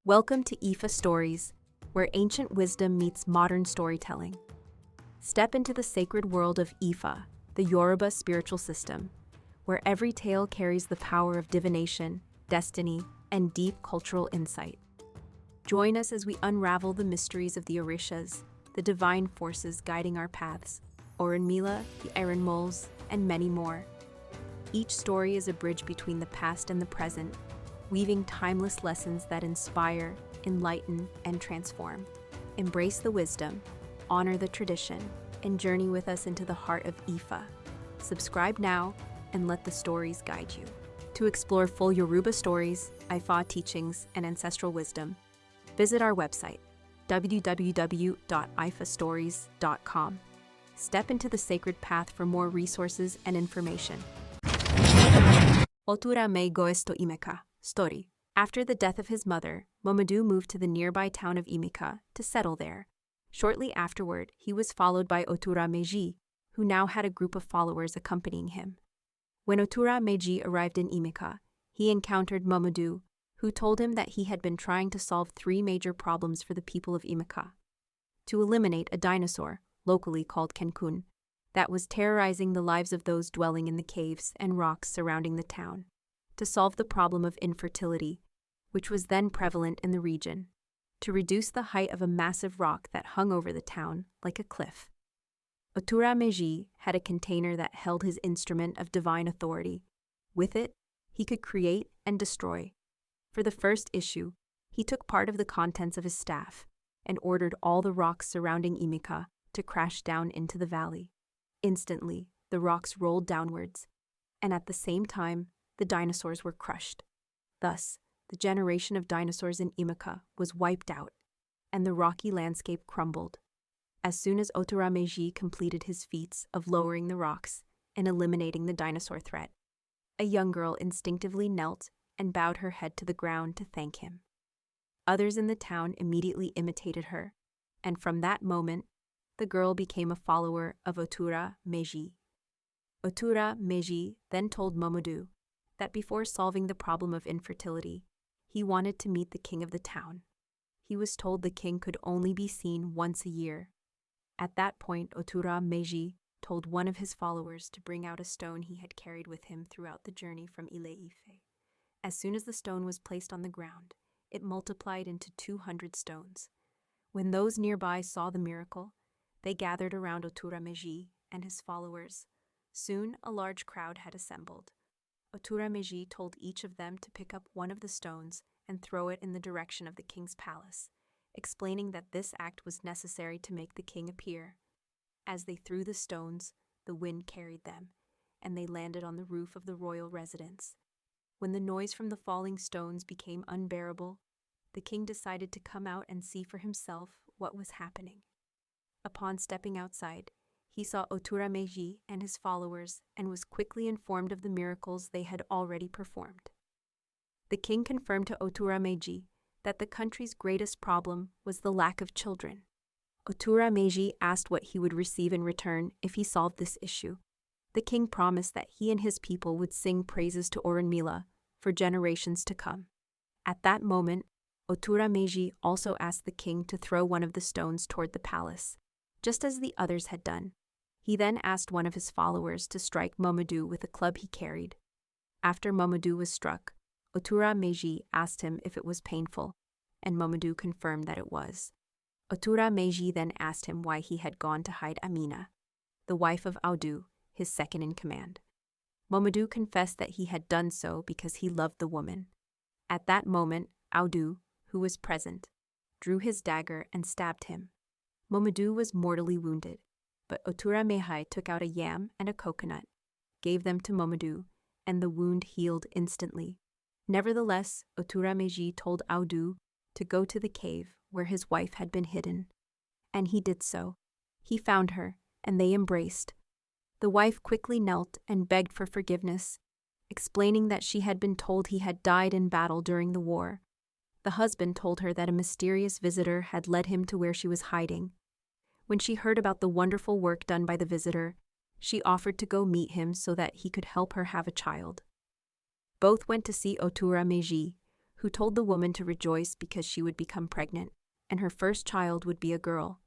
Welcome to IFAStories, where ancient wisdom meets modern storytelling. Step into the sacred world of Ifa, the Yoruba spiritual system, where every tale carries the power of divination, destiny, and deep cultural insight. Join us as we unravel the mysteries of the Orishas, the divine forces guiding our paths, Orunmila, the Iron Moles, and many more. Each story is a bridge between the past and the present, weaving timeless lessons that inspire, enlighten, and transform. Embrace the wisdom, honor the tradition, and journey with us into the heart of Ifa. Subscribe now and let the stories guide you. To explore full Yoruba stories, Ifa teachings, and ancestral wisdom, visit our website, www.ifastories.com. Step into the sacred path for more resources and information. Otúrá Méjì Goes to Imékà. Story. After the death of his mother, Momodù moved to the nearby town of Imékà to settle there. Shortly afterward, he was followed by Otúrá Méjì, who now had a group of followers accompanying him. When Otúrá Méjì arrived in Imékà, he encountered Momodù, who told him that he had been trying to solve three major problems for the people of Imékà. To eliminate a dinosaur, locally called Kenkun, that was terrorizing the lives of those dwelling in the caves and rocks surrounding the town. To solve the problem of infertility, which was then prevalent in the region, to reduce the height of a massive rock that hung over the town like a cliff. Otúrá Méjì had a container that held his instrument of divine authority. With it, he could create and destroy. For the first issue, he took part of the contents of his staff and ordered all the rocks surrounding Imékà to crash down into the valley. Instantly, the rocks rolled downwards, and at the same time, the dinosaurs were crushed. Thus, the generation of dinosaurs in Imékà was wiped out, and the rocky landscape crumbled. As soon as Otúrá Méjì completed his feats of lowering the rocks and eliminating the dinosaur threat, a young girl instinctively knelt and bowed her head to the ground to thank him. Others in the town immediately imitated her, and from that moment, the girl became a follower of Otúrá Méjì. Otúrá Méjì then told Momodù that before solving the problem of infertility, he wanted to meet the king of the town. He was told the king could only be seen once a year. At that point, Otúrá Méjì told one of his followers to bring out a stone he had carried with him throughout the journey from Ile-Ife. As soon as the stone was placed on the ground, it multiplied into 200 stones. When those nearby saw the miracle, they gathered around Otúrá Méjì and his followers. Soon, a large crowd had assembled. Otúrá Méjì told each of them to pick up one of the stones and throw it in the direction of the king's palace, explaining that this act was necessary to make the king appear. As they threw the stones, the wind carried them, and they landed on the roof of the royal residence. When the noise from the falling stones became unbearable, the king decided to come out and see for himself what was happening. Upon stepping outside, he saw Otúrá Méjì and his followers and was quickly informed of the miracles they had already performed. The king confirmed to Otúrá Méjì that the country's greatest problem was the lack of children. Otúrá Méjì asked what he would receive in return if he solved this issue. The king promised that he and his people would sing praises to Orunmila for generations to come. At that moment, Otúrá Méjì also asked the king to throw one of the stones toward the palace, just as the others had done. He then asked one of his followers to strike Momodù with a club he carried. After Momodù was struck, Otúrá Méjì asked him if it was painful, and Momodù confirmed that it was. Otúrá Méjì then asked him why he had gone to hide Amina, the wife of Audu, his second in command. Momodù confessed that he had done so because he loved the woman. At that moment, Audu, who was present, drew his dagger and stabbed him. Momodù was mortally wounded, but Otúrá Méjì took out a yam and a coconut, gave them to Momodù, and the wound healed instantly. Nevertheless, Otúrá Méjì told Audu to go to the cave where his wife had been hidden, and he did so. He found her, and they embraced. The wife quickly knelt and begged for forgiveness, explaining that she had been told he had died in battle during the war. The husband told her that a mysterious visitor had led him to where she was hiding. When she heard about the wonderful work done by the visitor, she offered to go meet him so that he could help her have a child. Both went to see Otúrá Méjì, who told the woman to rejoice because she would become pregnant, and her first child would be a girl.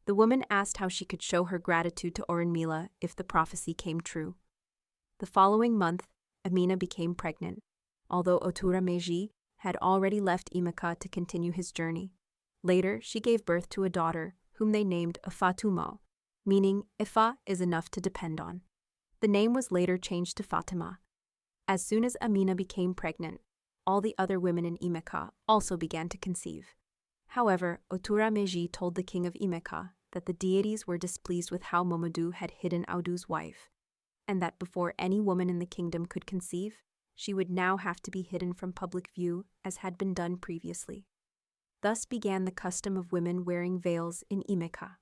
The woman asked how she could show her gratitude to Orunmila if the prophecy came true. The following month, Amina became pregnant, although Otúrá Méjì had already left Imékà to continue his journey. Later, she gave birth to a daughter, whom they named Ifatumo, meaning Ifa is enough to depend on. The name was later changed to Fatima. As soon as Amina became pregnant, all the other women in Imékà also began to conceive. However, Otúrá Méjì told the king of Imékà that the deities were displeased with how Momodù had hidden Audu's wife, and that before any woman in the kingdom could conceive, she would now have to be hidden from public view as had been done previously. Thus began the custom of women wearing veils in Imékà.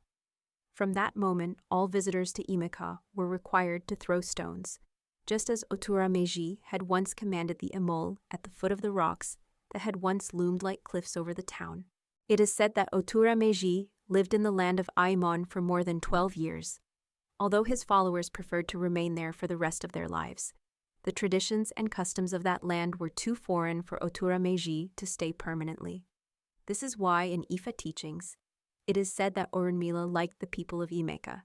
From that moment, all visitors to Imékà were required to throw stones, just as Otúrá Méjì had once commanded the Imol at the foot of the rocks that had once loomed like cliffs over the town. It is said that Otúrá Méjì lived in the land of Aimon for more than 12 years. Although his followers preferred to remain there for the rest of their lives, the traditions and customs of that land were too foreign for Otúrá Méjì to stay permanently. This is why in Ifa teachings, it is said that Orunmila liked the people of Imékà,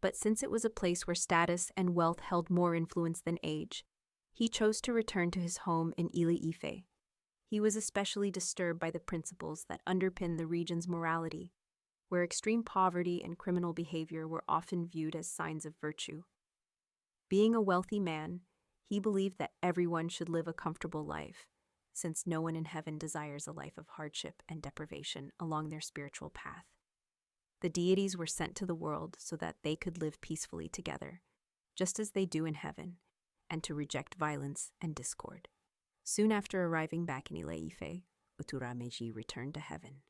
but since it was a place where status and wealth held more influence than age, he chose to return to his home in Ile-Ife. He was especially disturbed by the principles that underpin the region's morality, where extreme poverty and criminal behavior were often viewed as signs of virtue. Being a wealthy man, he believed that everyone should live a comfortable life, since no one in heaven desires a life of hardship and deprivation along their spiritual path. The deities were sent to the world so that they could live peacefully together, just as they do in heaven, and to reject violence and discord. Soon after arriving back in Ile-Ife, Otúrá Méjì returned to heaven,